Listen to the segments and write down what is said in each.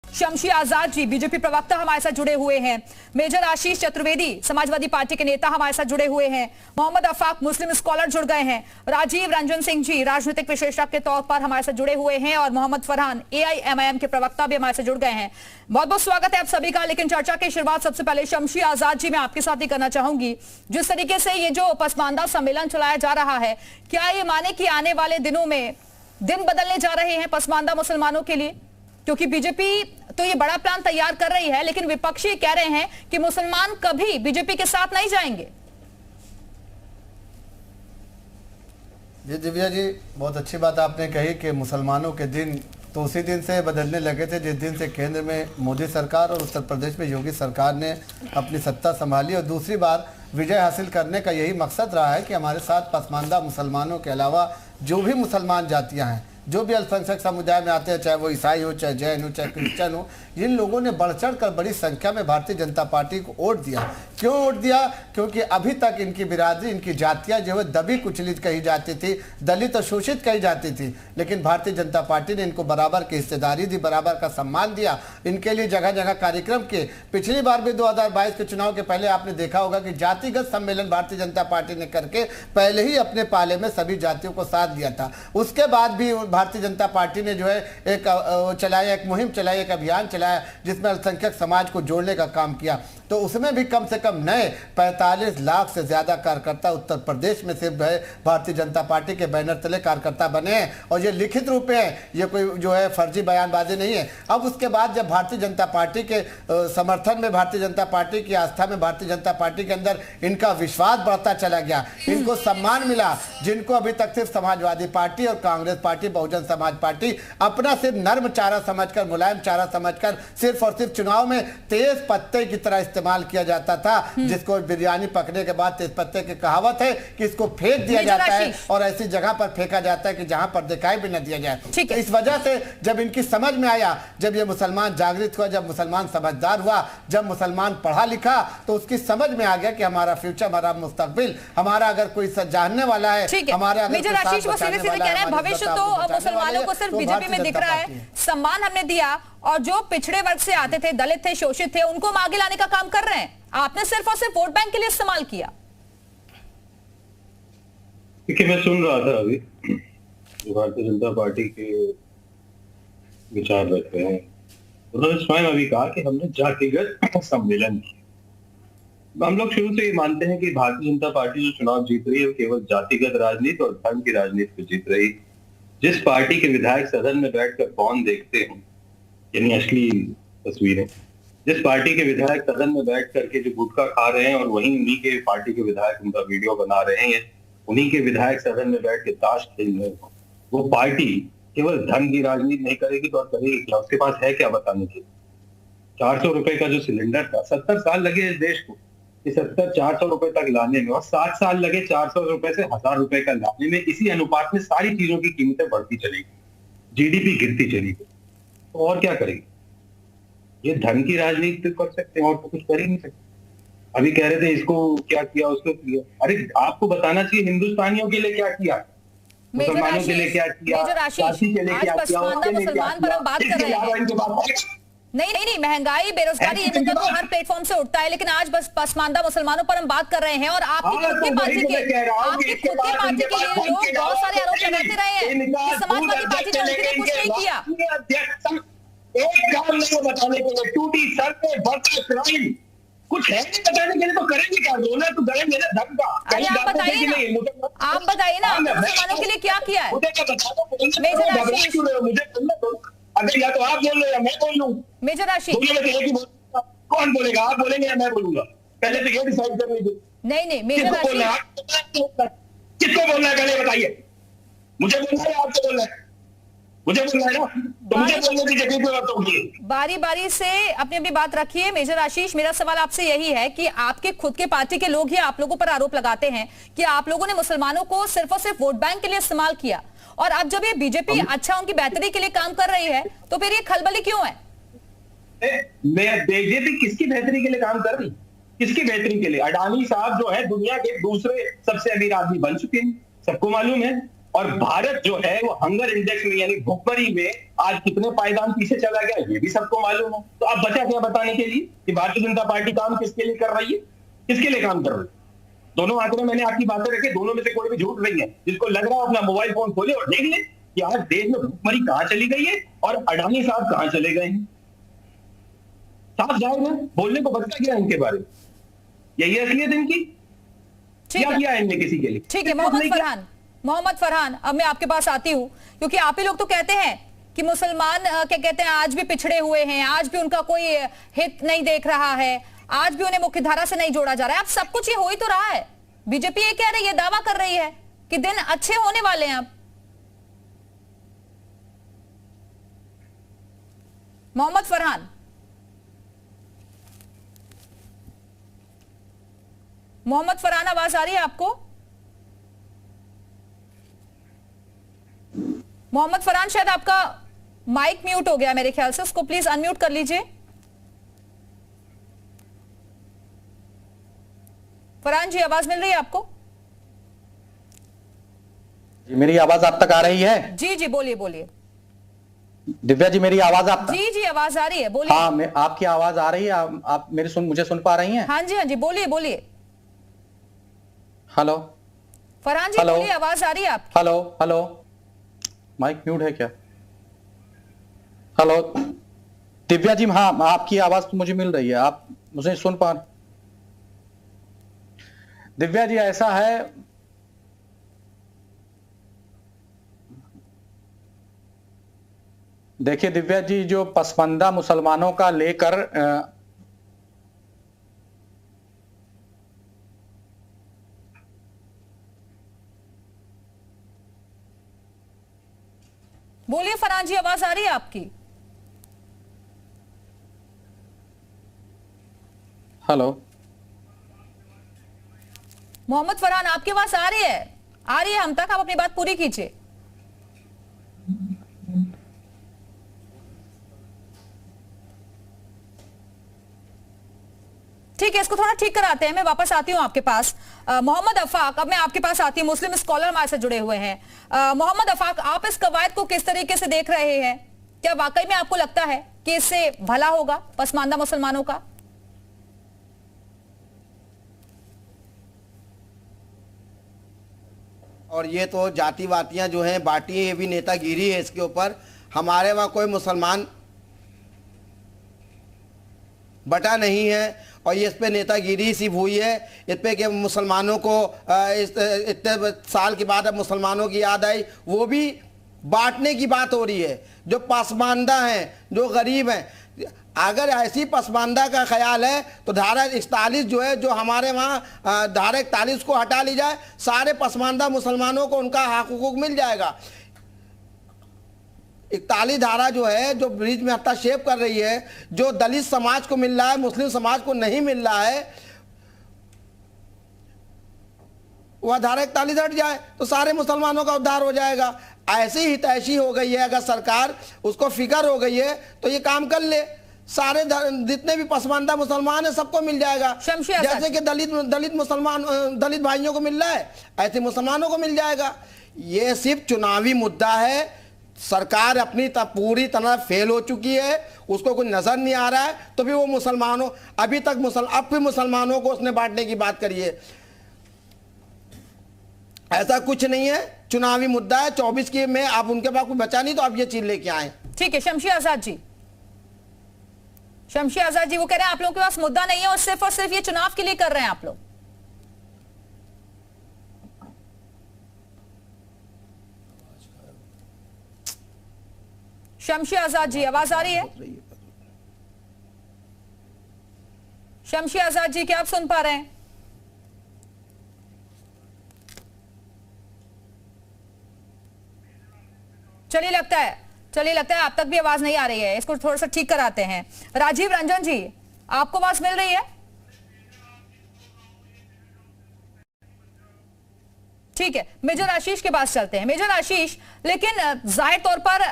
Shamshi Azad ji BJP प्रवक्ता हमारे साथ जुड़े हुए हैं, मेजर आशीष चतुर्वेदी समाजवादी पार्टी के नेता हमारे साथ जुड़े हुए हैं, मोहम्मद अफाक मुस्लिम स्कॉलर जुड़ गए हैं, राजीव रंजन सिंह जी राजनीतिक विशेषज्ञ के तौर पर हमारे साथ जुड़े हुए हैं और मोहम्मद फरहान AIMIM के प्रवक्ता भी हमारे साथ जुड़ गए हैं। बहुत बहुत स्वागत है आप सभी का। लेकिन चर्चा की शुरुआत सबसे पहले शमशी आजाद जी मैं आपके साथ ही करना चाहूंगी। जिस तरीके से ये जो पसमानदा सम्मेलन चलाया जा रहा है, क्या ये माने कि आने वाले दिनों में दिन बदलने जा रहे हैं पसमानदा मुसलमानों के लिए? क्योंकि बीजेपी तो ये बड़ा प्लान तैयार कर रही है, लेकिन विपक्षी कह रहे हैं कि मुसलमान कभी बीजेपी के साथ नहीं जाएंगे। जी दिव्या जी, बहुत अच्छी बात आपने कही कि मुसलमानों के दिन तो उसी दिन से बदलने लगे थे जिस दिन से केंद्र में मोदी सरकार और उत्तर प्रदेश में योगी सरकार ने अपनी सत्ता संभाली और दूसरी बार विजय हासिल करने का यही मकसद रहा है कि हमारे साथ पसमानदा मुसलमानों के अलावा जो भी मुसलमान जातियां हैं, जो भी अल्पसंख्यक समुदाय में आते हैं, चाहे वो ईसाई हो, चाहे जैन हो, चाहे क्रिश्चियन हो, इन लोगों ने बढ़ चढ़ कर बड़ी संख्या में भारतीय जनता पार्टी को वोट दिया। क्यों वोट दिया? क्योंकि अभी तक इनकी बिरादरी, इनकी जातियां जो है दबी कुचलित कही जाती थी, दलित और शोषित कही जाती थी, लेकिन भारतीय जनता पार्टी ने इनको बराबर की हिस्सेदारी दी, बराबर का सम्मान दिया, इनके लिए जगह जगह कार्यक्रम किए। पिछली बार भी 2022 के चुनाव के पहले आपने देखा होगा कि जातिगत सम्मेलन भारतीय जनता पार्टी ने करके पहले ही अपने पाले में सभी जातियों को साथ दिया था। उसके बाद भी भारतीय जनता पार्टी ने जो है एक मुहिम चलाई, एक अभियान चलाया जिसमें अल्पसंख्यक समाज को जोड़ने का काम किया। तो उसमें भी कम से कम नए 45 लाख से ज्यादा कार्यकर्ता उत्तर प्रदेश में सिर्फ भारतीय जनता पार्टी के बैनर तले कार्यकर्ता बने हैं और ये लिखित रूप में है, ये कोई जो है फर्जी बयानबाजी नहीं है। अब उसके बाद जब भारतीय जनता पार्टी के समर्थन में, भारतीय जनता पार्टी की आस्था में, भारतीय जनता पार्टी के अंदर इनका विश्वास बढ़ता चला गया, इनको सम्मान मिला, जिनको अभी तक सिर्फ समाजवादी पार्टी और कांग्रेस पार्टी, बहुजन समाज पार्टी अपना सिर्फ नर्म चारा समझकर, मुलायम चारा समझकर सिर्फ और सिर्फ चुनाव में तेज पत्ते की तरह इस्तेमाल किया जाता था, जिसको बिरयानी पकने के बाद तेज पत्ते की कहावत है कि इसको फेंक दिया जाता है और ऐसी जगह पर फेंका जाता है कि जहां पर दिखाई भी न दिया जाए। तो इस वजह से जब इनकी समझ में आया, जब ये मुसलमान जागृत हुआ, जब मुसलमान समझदार हुआ, जब मुसलमान पढ़ा लिखा, तो उसकी समझ में आ गया कि हमारा फ्यूचर, हमारा मुस्तकबिल, हमारा अगर कोई जानने वाला है, हमारा भविष्य तो मुसलमानों को सिर्फ बीजेपी में दिख रहा है। सम्मान हमने दिया और जो पिछड़े वर्ग से आते थे, दलित थे, शोषित थे, उनको हम आगे लाने का काम कर रहे हैं। आपने सिर्फ और सिर्फ वोट बैंक के लिए इस्तेमाल किया। देखिए, मैं सुन रहा था अभी जो भारतीय जनता पार्टी के विचार रखते हैं, उन्होंने स्वयं अभी कहा कि हमने जातिगत सम्मेलन किया। हम लोग शुरू से ये मानते हैं कि भारतीय जनता पार्टी जो चुनाव जीत रही है वो केवल जातिगत राजनीति और धर्म की राजनीति पे जीत रही। जिस पार्टी के विधायक सदन में बैठकर पॉर्न देखते हैं, यानी असली तस्वीरें, जिस पार्टी के विधायक सदन में बैठ करके जो गुटखा खा रहे हैं और वहीं उन्हीं के पार्टी के विधायक उनका वीडियो बना रहे हैं, उन्हीं के विधायक सदन में बैठ के ताश खेल रहे हैं, वो पार्टी केवल धर्म की राजनीति नहीं करेगी तो और करेगी क्या? उसके पास है क्या बताने के? 400 रुपए का जो सिलेंडर था, 70 साल लगे इस देश को 400 रुपए तक लाने में, और 7 साल लगे 400 रुपए से 1000 रुपए का लाने में। इसी अनुपात में सारी चीजों की कीमतें बढ़ती चलेगी, जीडीपी गिरती चलेगी, तो और क्या करेगी? ये धर्म की राजनीति तो कर सकते हैं और तो कुछ कर ही नहीं सकते। अभी कह रहे थे इसको क्या किया, उसको किया। अरे आपको बताना चाहिए हिंदुस्तानियों के लिए क्या किया, मुसलमानों के लिए क्या किया, जाति के लिए क्या किया, मुसलमान पर हम बात कर रहे हैं। नहीं, महंगाई, बेरोजगारी, ये मुद्दा तो हर प्लेटफॉर्म से उठता है, लेकिन आज बस पसमानदा मुसलमानों पर हम बात कर रहे हैं। और आपकी खुद की पार्टी के लिए लोग बहुत सारे आरोप लगाते रहे हैं कि समाजवादी पार्टी ने उनके लिए कुछ नहीं किया। एक काम नहीं बताने के लिए, टूटी सड़कें, बढ़ता क्राइम, कुछ है नहीं बताने के लिए, तो करेंगे क्या? रोना तो करेंगे ना धर्म का। अरे आप बताइए ना, आप बताइए ना मुसलमानों के लिए क्या किया है? मुझे क्या बताओ, मुझे अगर या तो आप बोल लो या मैं बोल लूं। मेजर आशीष, कौन बोलेगा? आप बोलेंगे या मैं बोलूंगा? पहले तो ये डिसाइड कर लीजिए। नहीं, मेजर आशीष, किसको बोलना है पहले बताइए। मुझे बोलना है, आपको बोलना है? मुझे बोलना है ना, तो मुझे बोलने दीजिए। बारी बारी से अपनी अपनी बात रखिए। मेजर आशीष, मेरा सवाल आपसे यही है कि आपके खुद के पार्टी के लोग ही आप लोगों पर आरोप लगाते हैं कि आप लोगों ने मुसलमानों को सिर्फ और सिर्फ वोट बैंक के लिए इस्तेमाल किया, और अब जब ये बीजेपी अच्छा उनकी बेहतरी के लिए काम कर रही है तो फिर ये खलबली क्यों है? बीजेपी किसकी बेहतरी के लिए काम कर रही? किसकी बेहतरी के लिए? अडानी साहब जो है दुनिया के दूसरे सबसे अमीर आदमी बन चुके हैं, सबको मालूम है। और भारत जो है वो हंगर इंडेक्स में यानी भुखमरी में आज कितने पायदान पीछे चला गया ये भी सबको मालूम है। तो आप बचा क्या बताने के लिए कि भारतीय जनता पार्टी काम किसके लिए कर रही है, किसके लिए काम कर रही है? दोनों आंकड़े मैंने आपकी बातें रखी, दोनों में से कोई भी झूठ नहीं है। जिसको लग रहा है अपना मोबाइल फोन खोले और देख ले कि आज देश में भुखमरी कहां चली गई है और अडानी साहब कहां चले गए हैं। साफ जाहिर है, बोलने को बचता क्या इनके बारे में? यही असलियत इनकी, क्या किया है इनने किसी के लिए? ठीक है मोहम्मद फरहान, अब मैं आपके पास आती हूँ, क्योंकि आप ही लोग तो कहते हैं कि मुसलमान क्या कहते हैं आज भी पिछड़े हुए हैं, आज भी उनका कोई हित नहीं देख रहा है, आज भी उन्हें मुख्यधारा से नहीं जोड़ा जा रहा है। अब सब कुछ ये हो ही तो रहा है। बीजेपी ये कह रही है, दावा कर रही है कि दिन अच्छे होने वाले हैं। अब मोहम्मद फरहान, आवाज आ रही है आपको? मोहम्मद फरहान, शायद आपका माइक म्यूट हो गया मेरे ख्याल से, उसको प्लीज अनम्यूट कर लीजिए। फरहान जी, आवाज मिल रही है आपको? जी, मेरी आवाज आप तक आ रही है? जी जी, बोलिए बोलिए। दिव्या जी, मेरी आवाज आप तक? जी जी, आवाज आ रही है, बोलिए। हाँ, आपकी आवाज आ रही है, आप मुझे सुन पा रही हैं? हाँ जी, बोलिए बोलिए। हेलो फरहान जी, बोलिए, आवाज आ रही है आपकी। हेलो, माइक म्यूट है क्या? हेलो दिव्या जी, हाँ आपकी आवाज तो मुझे मिल रही है, आप मुझे सुन पा रहे? दिव्या जी, ऐसा है, देखिए दिव्या जी, जो पसमानदा मुसलमानों का लेकर बोलिए फरहान जी, आवाज आ रही है आपकी? हेलो मोहम्मद फरहान, आपकी आवाज आ रही है हम तक, आप अपनी बात पूरी कीजिए। ठीक है, इसको थोड़ा ठीक कराते हैं, मैं वापस आती हूं आपके पास। मोहम्मद अफाक, अब मैं आपके पास आती हूं, मुस्लिम स्कॉलर हमारे से जुड़े हुए हैं। मोहम्मद अफाक, आप इस कवायद को किस तरीके से देख रहे हैं? क्या वाकई में आपको लगता है कि इससे भला होगा पसमानदा मुसलमानों का? और ये तो जाति वातियां जो हैं बांटी है, ये भी नेतागिरी है इसके ऊपर। हमारे वहाँ कोई मुसलमान बटा नहीं है और ये इस पे नेतागिरी सिर्फ हुई है। इस पे कि मुसलमानों को इतने साल के बाद अब मुसलमानों की याद आई, वो भी बांटने की बात हो रही है। जो पसमानदा हैं, जो गरीब हैं, अगर ऐसी पसमानदा का ख्याल है तो धारा 41 जो है, जो हमारे वहाँ धारा 41 को हटा ली जाए, सारे पसमानदा मुसलमानों को उनका हक हुकूक मिल जाएगा। 41 धारा जो है, जो बीच में हस्तक्षेप कर रही है, जो दलित समाज को मिल रहा है, मुस्लिम समाज को नहीं मिल रहा है, वह धारा 41 हट जाए तो सारे मुसलमानों का उद्धार हो जाएगा। ऐसी ही तैशी हो गई है, अगर सरकार उसको फिक्र हो गई है तो ये काम कर ले, सारे जितने भी पसमानदा मुसलमान है सबको मिल जाएगा। जैसे कि दलित भाइयों को मिल रहा है, ऐसे मुसलमानों को मिल जाएगा। ये सिर्फ चुनावी मुद्दा है। सरकार अपनी पूरी तरह फेल हो चुकी है, उसको कुछ नजर नहीं आ रहा है, तो भी वो मुसलमानों अभी तक अब भी मुसलमानों को उसने बांटने की बात करी है। ऐसा कुछ नहीं है, चुनावी मुद्दा है। 24 की में आप उनके पास कुछ बचा नहीं तो आप ये चीज लेके आए। ठीक है, शमशी आजाद जी, वो कह रहे हैं आप लोगों के पास मुद्दा नहीं है और सिर्फ ये चुनाव के लिए कर रहे हैं आप लोग। शमशी आजाद जी, आवाज आ रही है? शमशी आजाद जी, क्या आप सुन पा रहे हैं? चलिए लगता है आप तक भी आवाज नहीं आ रही है, इसको थोड़ा सा ठीक कराते हैं। राजीव रंजन जी, आपको आवाज मिल रही है? ठीक है, मेजर आशीष के पास चलते हैं। मेजर आशीष, लेकिन जाहिर तौर पर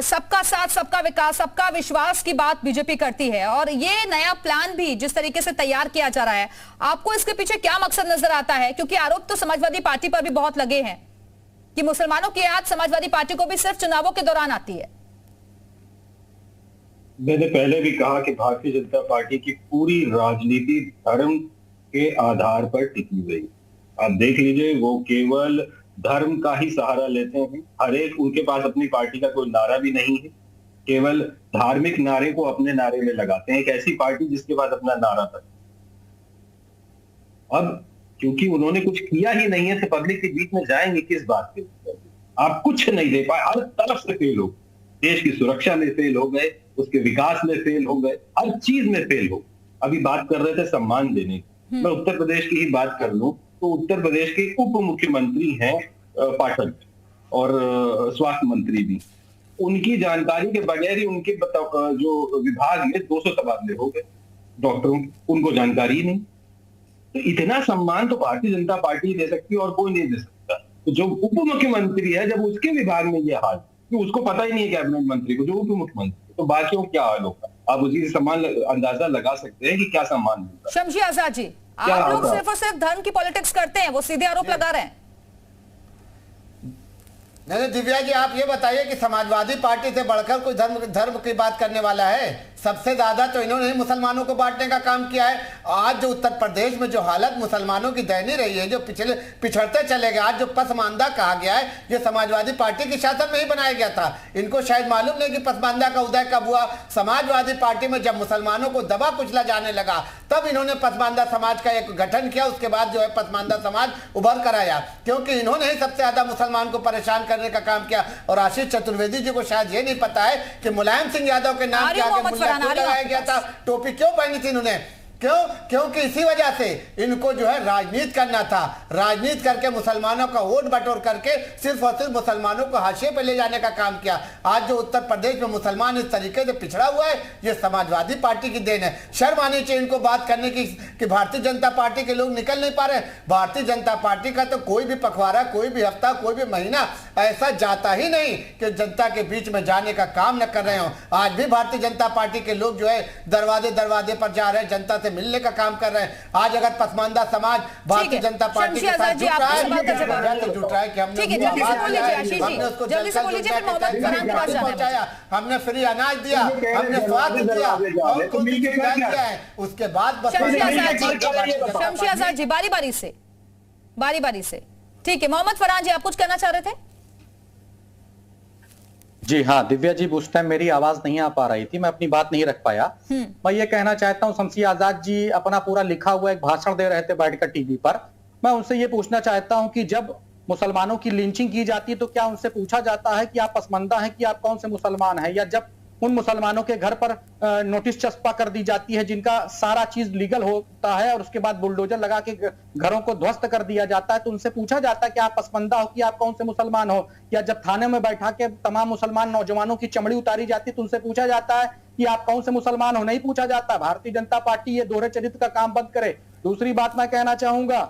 सबका साथ, सबका विकास, सबका विश्वास की बात बीजेपी करती है और ये नया प्लान भी जिस तरीके से तैयार किया जा रहा है, आपको इसके पीछे क्या मकसद नजर आता है? क्योंकि आरोप तो समाजवादी पार्टी पर भी बहुत लगे हैं। कि मुसलमानों की याद समाजवादी पार्टी को भी सिर्फ चुनावों के दौरान आती है? मैंने पहले भी कहा कि भारतीय जनता पार्टी की पूरी राजनीति धर्म के आधार पर टिकी हुई है। आप देख लीजिए, वो केवल धर्म का ही सहारा लेते हैं। हर एक, उनके पास अपनी पार्टी का कोई नारा भी नहीं है, केवल धार्मिक नारे को अपने नारे में लगाते हैं। एक ऐसी पार्टी जिसके पास अपना नारा था। अब क्योंकि उन्होंने कुछ किया ही नहीं है, तो पब्लिक के बीच में जाएंगे किस बात के? आप कुछ नहीं दे पाए, हर तरफ से फेल हो। देश की सुरक्षा में फेल हो गए, उसके विकास में फेल हो गए, हर चीज में फेल हो। अभी बात कर रहे थे सम्मान देने की, मैं उत्तर प्रदेश की ही बात कर लूं तो उत्तर प्रदेश के उप मुख्यमंत्री हैं पाठक, और स्वास्थ्य मंत्री भी। उनकी जानकारी के बगैर ही उनके जो विभाग में 200 तबादले हो गए डॉक्टरों की, उनको जानकारी ही नहीं। तो इतना सम्मान तो भारतीय जनता पार्टी दे सकती है और कोई नहीं दे सकता। तो जो उप मुख्यमंत्री है, जब उसके विभाग में ये हाल, तो उसको पता ही नहीं है कैबिनेट मंत्री को, जो उप मुख्यमंत्री, तो बाकियों क्या हाल होगा? आप उसी सम्मान अंदाजा लगा सकते हैं कि क्या सम्मान मिलता है। शमशी आजाद जी, आप लोग सिर्फ और सिर्फ धर्म की पॉलिटिक्स करते हैं, वो सीधे आरोप लगा रहे हैं। नहीं दिव्या जी, आप ये बताइए कि समाजवादी पार्टी से बढ़कर कोई धर्म की बात करने वाला है? सबसे ज्यादा तो इन्होंने ही मुसलमानों को बांटने का काम किया है। आज जो उत्तर प्रदेश में जो हालत मुसलमानों की दयनीय रही है, जो पिछड़ते चले गए, आज जो पसमानदा कहा गया है, ये समाजवादी पार्टी के शासन में ही बनाया गया था। इनको शायद मालूम नहीं कि पसमानदा का उदय कब हुआ। समाजवादी पार्टी में जब मुसलमानों को दबा कुचला जाने लगा, तब इन्होंने पसमानदा समाज का एक गठन किया। उसके बाद जो है पसमानदा समाज उभर कर आया, क्योंकि इन्होंने ही सबसे ज्यादा मुसलमान को परेशान करने का काम किया। और आशीष चतुर्वेदी जी को शायद ये नहीं पता है कि मुलायम सिंह यादव के नाम के आगे लगाया गया था। टोपी क्यों पहनी थी इन्होंने? क्यों? क्योंकि इसी वजह से इनको जो है राजनीति करना था। राजनीति करके मुसलमानों का वोट बटोर करके सिर्फ और सिर्फ मुसलमानों को हाशिए पे ले जाने का काम किया। आज जो उत्तर प्रदेश में मुसलमान इस तरीके से पिछड़ा हुआ है, ये समाजवादी पार्टी की देन है। शर्म आनी चाहिए इनको बात करने की कि भारतीय जनता पार्टी के लोग निकल नहीं पा रहे। भारतीय जनता पार्टी का तो कोई भी पखवाड़ा, कोई भी हफ्ता, कोई भी महीना ऐसा जाता ही नहीं कि जनता के बीच में जाने का काम न कर रहे हो। आज भी भारतीय जनता पार्टी के लोग जो है दरवाजे दरवाजे पर जा रहे हैं, जनता से मिलने का काम कर रहे हैं। आज अगर पसमानदा समाज भारतीय जनता पार्टी के साथ जुट रहा है कि हमने फ्री अनाज दिया, हमने स्वास्थ्य दिया, और किया है, उसके बाद शमशी आजाद जी बारी बारी से ठीक है। मोहम्मद फरहान जी, आप कुछ कहना चाह रहे थे? जी हाँ दिव्या जी, उस टाइम मेरी आवाज नहीं आ पा रही थी, मैं अपनी बात नहीं रख पाया। मैं ये कहना चाहता हूँ, शमशी आजाद जी अपना पूरा लिखा हुआ एक भाषण दे रहे थे बैठकर टीवी पर। मैं उनसे ये पूछना चाहता हूँ कि जब मुसलमानों की लिंचिंग की जाती है तो क्या उनसे पूछा जाता है कि आप पसमानदा हैं कि आप कौन से मुसलमान हैं? या जब उन मुसलमानों के घर पर नोटिस चस्पा कर दी जाती है जिनका सारा चीज लीगल होता है और उसके बाद बुलडोजर लगा के घरों को ध्वस्त कर दिया जाता है, तो उनसे पूछा जाता है कि आप पसमानदा हो कि आप कौन से मुसलमान हो? या जब थाने में बैठा के तमाम मुसलमान नौजवानों की चमड़ी उतारी जाती है तो उनसे पूछा जाता है कि आप कौन से मुसलमान हो? नहीं पूछा जाता। भारतीय जनता पार्टी ये दोहरे चरित्र का काम बंद करे। दूसरी बात मैं कहना चाहूंगा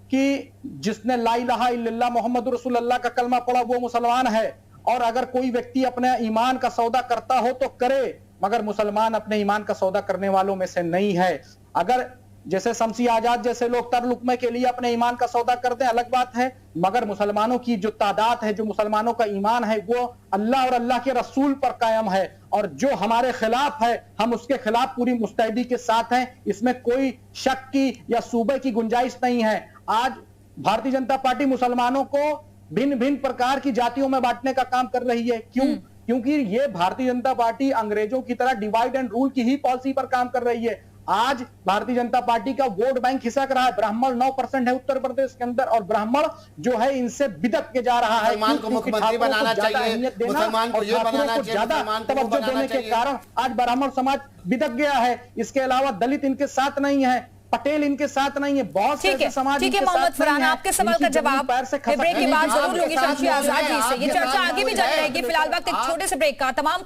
कि जिसने ला इलाहा इल्लल्लाह मोहम्मद रसूलुल्लाह का कलमा पढ़ा वो मुसलमान है। और अगर कोई व्यक्ति अपने ईमान का सौदा करता हो तो करे, मगर मुसलमान अपने ईमान का सौदा करने वालों में से नहीं है। अगर जैसे शमशी आजाद जैसे लोग तरलुकमे के लिए अपने ईमान का सौदा करते हैं अलग बात है, मगर मुसलमानों की जो तादाद है, जो मुसलमानों का ईमान है, वो अल्लाह और अल्लाह के रसूल पर कायम है। और जो हमारे खिलाफ है, हम उसके खिलाफ पूरी मुस्तैदी के साथ हैं, इसमें कोई शक की या सूबे की गुंजाइश नहीं है। आज भारतीय जनता पार्टी मुसलमानों को भिन्न भिन्न प्रकार की जातियों में बांटने का काम कर रही है। क्यों? क्योंकि ये भारतीय जनता पार्टी अंग्रेजों की तरह डिवाइड एंड रूल की ही पॉलिसी पर काम कर रही है। आज भारतीय जनता पार्टी का वोट बैंक खिसक रहा है। ब्राह्मण 9% है उत्तर प्रदेश के अंदर, और ब्राह्मण जो है इनसे बिदक के जा रहा है। मुसलमान को मुख्यमंत्री बनाना चाहिए, मुसलमान को ये बनाना चाहिए, ज्यादा तवज्जो देने के कारण आज ब्राह्मण समाज बिदक गया है। इसके अलावा दलित इनके साथ नहीं है, पटेल इनके साथ नहीं है, बहुत से समाज ठीक है। मोहम्मद फरहान, आपके सवाल का जवाब ब्रेक के बाद जरूर लूंगी शमशी आजाद जी से। ये चर्चा आगे भी जारी रहेगी। फिलहाल वक्त एक छोटे से ब्रेक का। तमाम